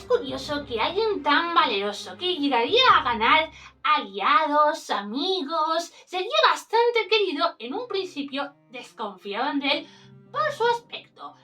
curioso que alguien tan valeroso que llegaría a ganar aliados, amigos, sería bastante querido, en un principio desconfiaban de él por su aspecto.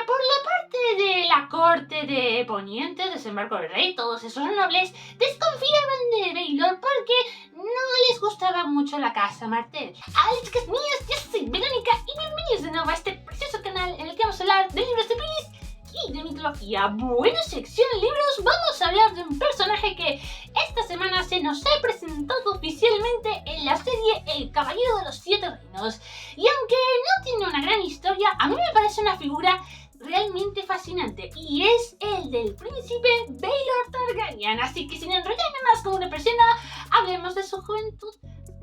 Por la parte de la corte de Poniente, desembarco del rey, todos esos nobles desconfiaban de Baylor porque no les gustaba mucho la casa Martell. Hola chicas mías, yo soy Verónica y bienvenidos de nuevo a este precioso canal en el que vamos a hablar de libros de pelis y de mitología. Bueno, sección libros, vamos a hablar de un personaje que esta semana se nos ha presentado oficialmente en la serie El Caballero de los Siete Reinos. Y aunque no tiene una gran historia, a mí me parece una figura realmente fascinante, y es el del príncipe Baelor Targaryen. Así que sin enrollarme más como una persona, hablemos de su juventud,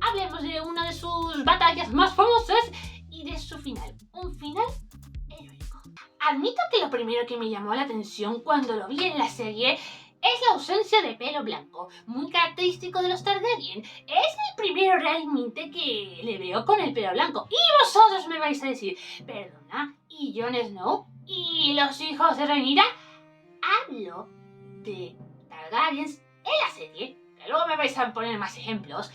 hablemos de una de sus batallas más famosas y de su final, un final heroico. Admito que lo primero que me llamó la atención cuando lo vi en la serie es la ausencia de pelo blanco, muy característico de los Targaryen. Es el primero realmente que le veo con el pelo blanco. Y vosotros me vais a decir, perdona, ¿y Jon Snow? ¿Y los hijos de Rhaenyra? Hablo de Targaryens en la serie, que luego me vais a poner más ejemplos.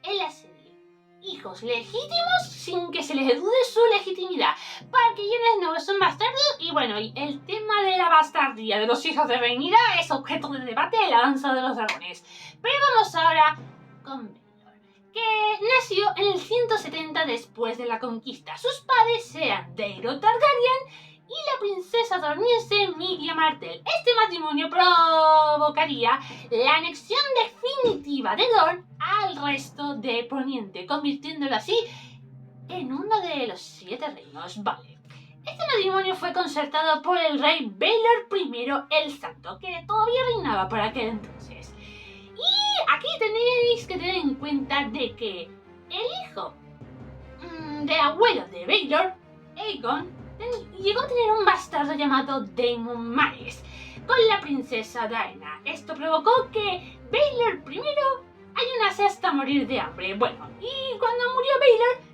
En la serie, hijos legítimos sin que se les dude su legitimidad, porque Jon Snow es un bastardo. Y bueno, el tema de la bastardía de los hijos de Rhaenyra es objeto de debate en la danza de los dragones. Pero vamos ahora con Baelor, que nació en el 170 después de la conquista. Sus padres eran Daemon Targaryen y la princesa dorniense Miriam Martell. Este matrimonio provocaría la anexión definitiva de Dorne al resto de Poniente, convirtiéndolo así en uno de los siete reinos. Vale. Este matrimonio fue concertado por el rey Baelor I el Santo, que todavía reinaba por aquel entonces. Y aquí tenéis que tener en cuenta de que el hijo del abuelo de Baelor, Aegon, llegó a tener un bastardo llamado Daemon Maes con la princesa Daena. Esto provocó que Baelor I ayunase hasta morir de hambre. Bueno, y cuando murió Baelor,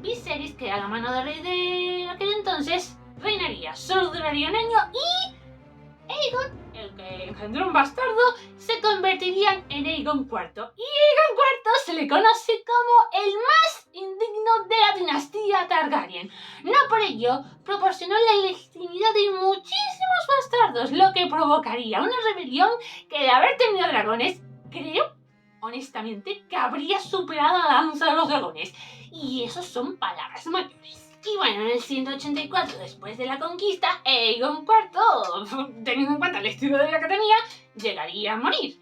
Viserys, que era la mano de rey de aquel entonces, reinaría. Solo duraría un año y Aegon, el que engendró un bastardo, se convertiría en Aegon IV. Y Aegon IV se le conoce como el más indigno de la dinastía Targaryen. No por ello proporcionó la legitimidad de muchísimos bastardos, lo que provocaría una rebelión que, de haber tenido dragones, creo honestamente que habría superado a la danza de los dragones. Y eso son palabras mayores. Y bueno, en el 184 después de la conquista, Aegon IV, teniendo en cuenta el estilo de vida que tenía, llegaría a morir.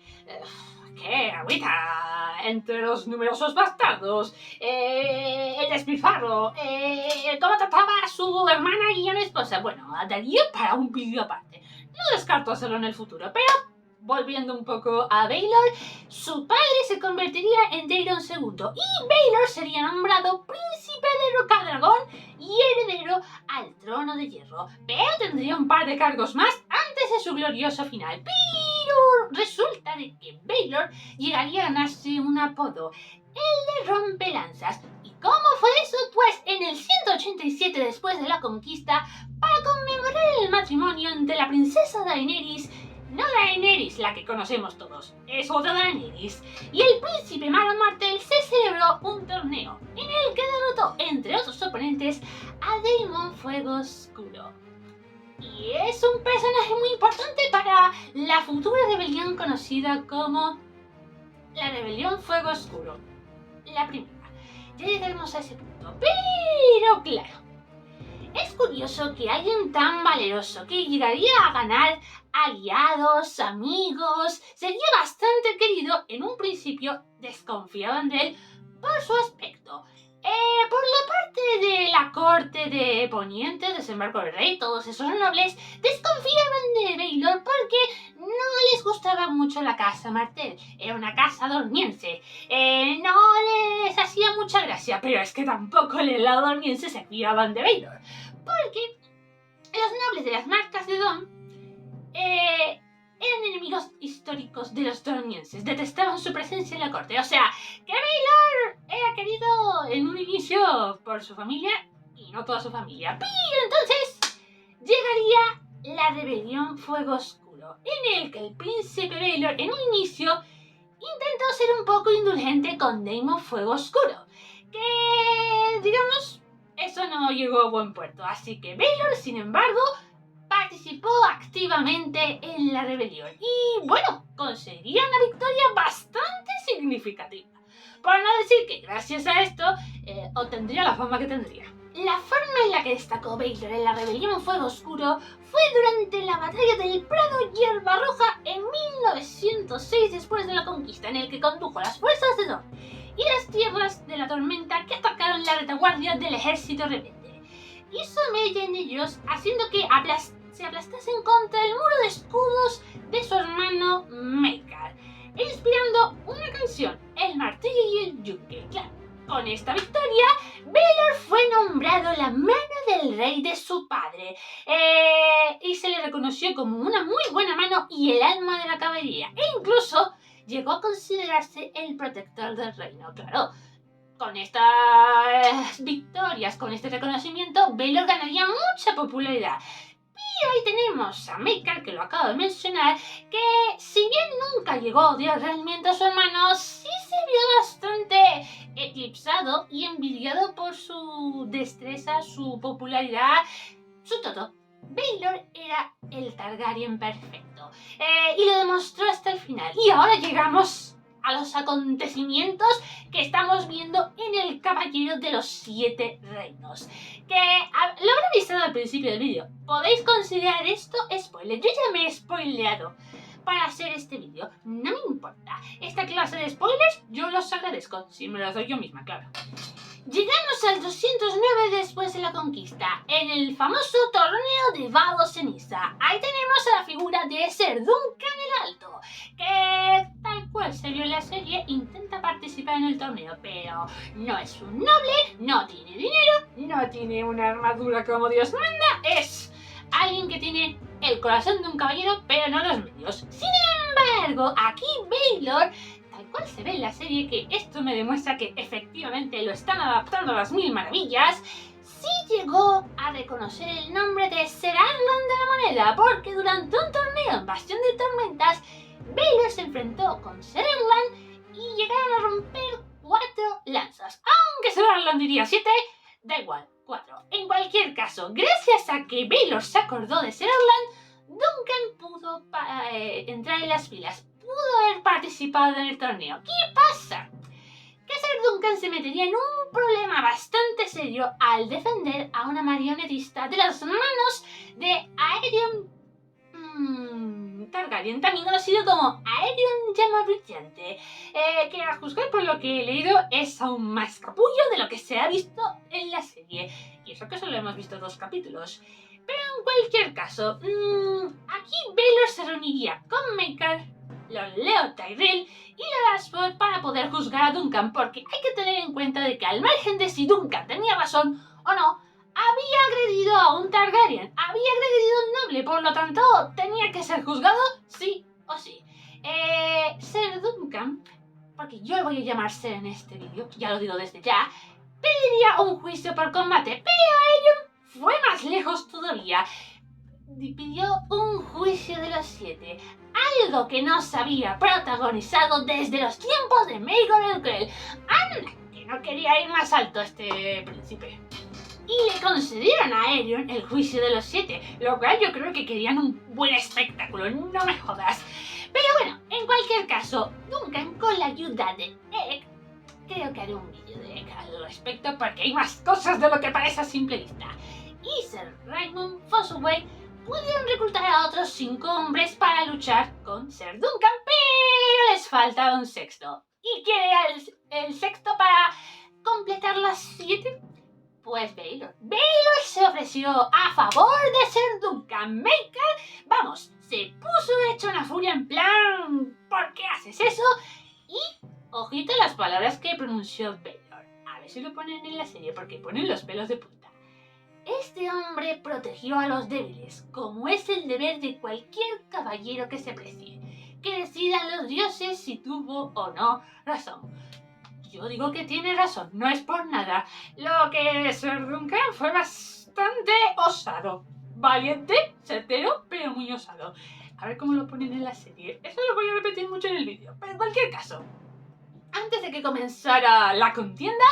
¡Qué agüita! Entre los numerosos bastardos, el despilfarro, cómo trataba a su hermana y a una esposa. Bueno, daría para un vídeo aparte. No descarto hacerlo en el futuro, pero volviendo un poco a Baelor, su padre se convertiría en Daemon II y Baelor sería nombrado príncipe de Rocadragón y heredero al trono de hierro, pero tendría un par de cargos más antes de su glorioso final. Pero resulta de que Baelor llegaría a ganarse un apodo, el de Rompelanzas. ¿Y cómo fue eso? Pues en el 187 después de la conquista, para conmemorar el matrimonio entre la princesa Daenerys, no Daenerys, la que conocemos todos, es otra Daenerys, y el príncipe Maron Martell, se celebró un torneo en el que derrotó, entre otros oponentes, a Daemon Fuego Oscuro. Y es un personaje muy importante para la futura rebelión conocida como la Rebelión Fuego Oscuro, la primera. Ya llegaremos a ese punto, pero claro, es curioso que alguien tan valeroso que llegaría a ganar aliados, amigos, sería bastante querido, en un principio desconfiaban de él por su aspecto. Por la parte de la corte de Poniente, desembarco del rey, todos esos nobles desconfiaban de Baelor porque no les gustaba mucho la casa Martell. Era una casa dorniense. No les hacía mucha gracia, pero es que tampoco el lado dorniense se fiaban de Baelor, porque los nobles de las marcas de Don eran enemigos históricos de los dornienses, detestaban su presencia en la corte. O sea, que Baelor era querido en un inicio por su familia y no toda su familia. Pero entonces llegaría la Rebelión Fuego Oscuro. Oscuro, en el que el príncipe Baelor en un inicio intentó ser un poco indulgente con Daemon Fuego Oscuro, que, digamos, eso no llegó a buen puerto, así que Baelor, sin embargo, participó activamente en la rebelión y, bueno, conseguiría una victoria bastante significativa. Por no decir que gracias a esto obtendría la fama que tendría. La forma en la que destacó Baelor en la rebelión Fuego Oscuro fue durante la batalla del Prado Hierba Roja en 1906 después de la conquista, en el que condujo las fuerzas de Dorne y las tierras de la tormenta que atacaron la retaguardia del ejército rebelde. Hizo mella en ellos, haciendo que se aplastasen contra el muro de escudos de su hermano Maekar, inspirando una canción, El martillo y el yunque. Claro, con esta victoria, Baelor fue nombrado la mano del rey de su padre y se le reconoció como una muy buena mano y el alma de la caballería, e incluso llegó a considerarse el protector del reino. Claro, con estas victorias, con este reconocimiento, Baelor ganaría mucha popularidad. Y ahí tenemos a Maekar, que lo acabo de mencionar, que si bien nunca llegó a odiar realmente a su hermano, sí se vio bastante eclipsado y envidiado por su destreza, su popularidad, su todo. Baelor era el Targaryen perfecto y lo demostró hasta el final. Y ahora llegamos a los acontecimientos que estamos viendo en el Caballero de los Siete Reinos, que lo habré visto al principio del vídeo. Podéis considerar esto spoiler. Yo ya me he spoileado para hacer este vídeo, no me importa. Esta clase de spoilers yo los agradezco, si me los doy yo misma, claro. Llegamos al 209 después de la conquista, en el famoso torneo de Vado Ceniza. Ahí tenemos a la figura de Ser Duncan el Alto, que tal cual se vio en la serie, intenta participar en el torneo, pero no es un noble, no tiene dinero, no tiene una armadura como Dios manda, es alguien que tiene el corazón de un caballero, pero no los medios. Sin embargo, aquí Baelor, tal cual se ve en la serie, que esto me demuestra que efectivamente lo están adaptando a las mil maravillas, sí llegó a reconocer el nombre de Ser Arlan de la Moneda, porque durante un torneo en Bastión de Tormentas, Baelor se enfrentó con Ser Arlan y llegaron a romper 4 lanzas. Aunque Ser Arlan diría 7, da igual, 4. En cualquier caso, gracias a que Baelor se acordó de Ser Arlan, Duncan pudo entrar en las filas, pudo haber participado en el torneo. ¿Qué pasa? Que Ser Duncan se metería en un problema bastante serio al defender a una marionetista de las manos de Aerion Targaryen, también conocido como Aerion Llama Brillante, que a juzgar por lo que he leído es aún más capullo de lo que se ha visto en la serie, y eso que solo hemos visto 2 capítulos. Pero en cualquier caso, aquí Baelor se reuniría con Maekar, los Leo Tyrell y los Ashford para poder juzgar a Duncan, porque hay que tener en cuenta de que al margen de si Duncan tenía razón o no, había agredido a un Targaryen, había agredido a un noble, por lo tanto tenía que ser juzgado sí o sí. Ser Duncan, porque yo le voy a llamar Ser en este vídeo, ya lo digo desde ya, pediría un juicio por combate, pero Aerion fue más lejos todavía. Pidió un juicio de los 7, algo que no se había protagonizado desde los tiempos de Maegor el Cruel. ¡Anda! Que no quería ir más alto este príncipe. Y le concedieron a Aerion el juicio de los 7, lo cual yo creo que querían un buen espectáculo, no me jodas. Pero bueno, en cualquier caso, Duncan, con la ayuda de Egg, creo que haré un vídeo de Egg al respecto porque hay más cosas de lo que parece a simple vista, y Ser Raymond Fossoway pudieron reclutar a otros 5 hombres para luchar con Ser Duncan, pero les faltaba un sexto. ¿Y quién era el sexto para completar las 7? Pues Baelor. Baelor se ofreció a favor de Ser Duncan. Maekar, vamos, se puso hecho una furia en plan, ¿por qué haces eso? Y ojito las palabras que pronunció Baelor. A ver si lo ponen en la serie porque ponen los pelos de punta. Este hombre protegió a los débiles, como es el deber de cualquier caballero que se precie, que decidan los dioses si tuvo o no razón. Yo digo que tiene razón, no es por nada. Lo que Ser Duncan fue bastante osado. Valiente, certero, pero muy osado. A ver cómo lo ponen en la serie. Eso lo voy a repetir mucho en el vídeo. Pero en cualquier caso, antes de que comenzara la contienda,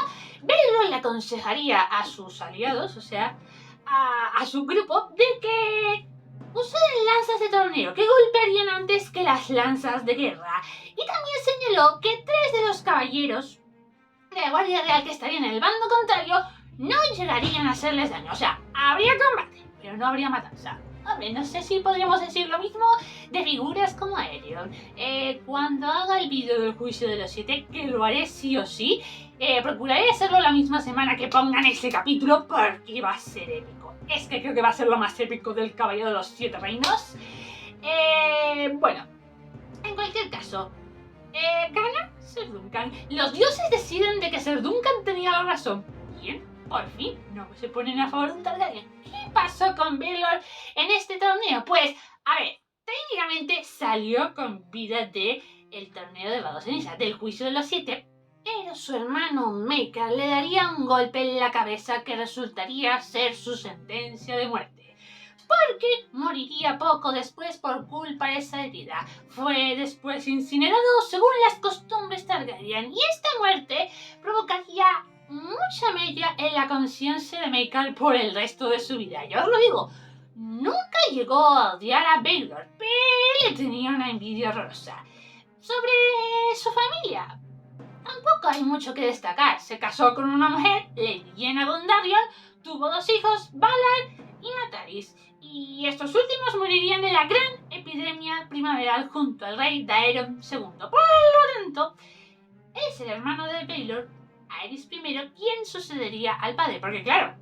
Baylor le aconsejaría a sus aliados, o sea, a su grupo, de que usaran lanzas de torneo que golpearían antes que las lanzas de guerra. Y también señaló que 3 de los caballeros de la Guardia Real que estarían en el bando contrario no llegarían a hacerles daño. O sea, habría combate, pero no habría matanza. Hombre, no sé si podríamos decir lo mismo de figuras como Aerion. Cuando haga el vídeo del juicio de los 7, que lo haré sí o sí, procuraré hacerlo la misma semana que pongan ese capítulo porque va a ser épico. Es que creo que va a ser lo más épico del Caballero de los 7 Reinos. Bueno, en cualquier caso, gana Ser Duncan. Los dioses deciden de que Ser Duncan tenía la razón. Bien, por fin, no se ponen a favor de un Targaryen. ¿Qué pasó con Baelor en este torneo? Pues, a ver, técnicamente salió con vida del torneo de Vados Ceniza, del juicio de los 7, pero su hermano Maekar le daría un golpe en la cabeza que resultaría ser su sentencia de muerte. Porque moriría poco después por culpa de esa herida. Fue después incinerado según las costumbres Targaryen, y esta muerte provocaría mucha mella en la conciencia de Maekar por el resto de su vida. Yo os lo digo, nunca llegó a odiar a Baelor, pero le tenía una envidia horrorosa. Sobre su familia, tampoco hay mucho que destacar. Se casó con una mujer, Lady Yenna Dondarrion, tuvo 2 hijos, Valar y Mataris, y estos últimos morirían en la gran epidemia primaveral junto al rey Daeron II. Por lo tanto, es el hermano de Baelor, Aerys I, quien sucedería al padre, porque claro,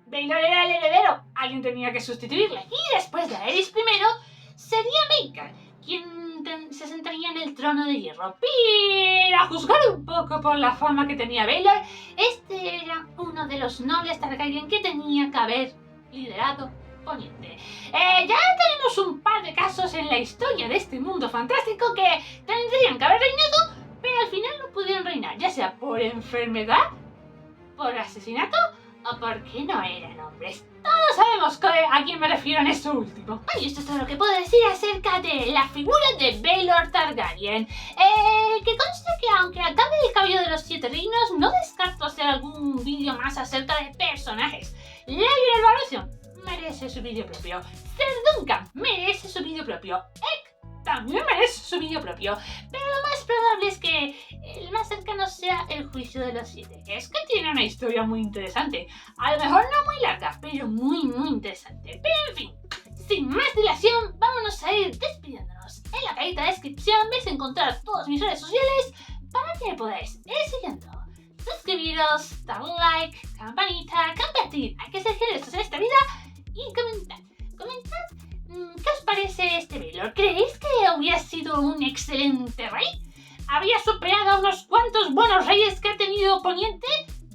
Baelor era el heredero, alguien tenía que sustituirle, y después de Aerys I sería Maekar, quien se sentaría en el trono de hierro. Pero a juzgar un poco por la fama que tenía Baelor, este era uno de los nobles Targaryen que tenía que haber liderado Poniente. Ya tenemos un par de casos en la historia de este mundo fantástico que tendrían que haber reinado, pero al final no pudieron reinar, ya sea por enfermedad, por asesinato o porque no eran hombres. Todos sabemos a quién me refiero en esto último. Y esto es todo lo que puedo decir acerca de la figura de Baelor Targaryen. Que conste que aunque acabe el Caballero de los 7 Reinos, no descarto hacer algún vídeo más acerca de personajes. Lae'zel Baratheon merece su vídeo propio. Ser Duncan merece su vídeo propio. Egg también merece su vídeo propio. Pero lo más probable es que el más cercano sea el juicio de los 7. Es que tiene una historia muy interesante. A lo mejor no muy larga, pero muy interesante. Pero en fin, sin más dilación, vámonos a ir despidiéndonos. En la cajita de descripción vais a encontrar todas mis redes sociales para que me podáis ir siguiendo. Suscribiros, dar like, campanita, compartir, hay que ser generosos en esta vida y comentar. ¿Qué os parece este Baelor? ¿Creéis que hubiera sido un excelente rey? ¿Habría superado a unos cuantos buenos reyes que ha tenido Poniente?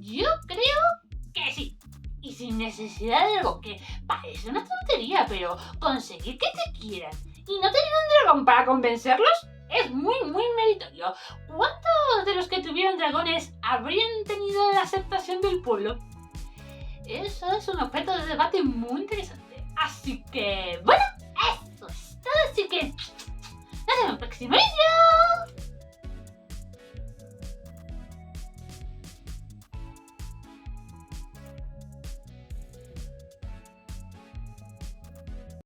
Yo creo que sí. Y sin necesidad de algo que parece una tontería, pero conseguir que te quieran y no tener un dragón para convencerlos es muy meritorio. ¿Cuántos de los que tuvieron dragones habrían tenido la aceptación del pueblo? Eso es un objeto de debate muy interesante. Así que, bueno,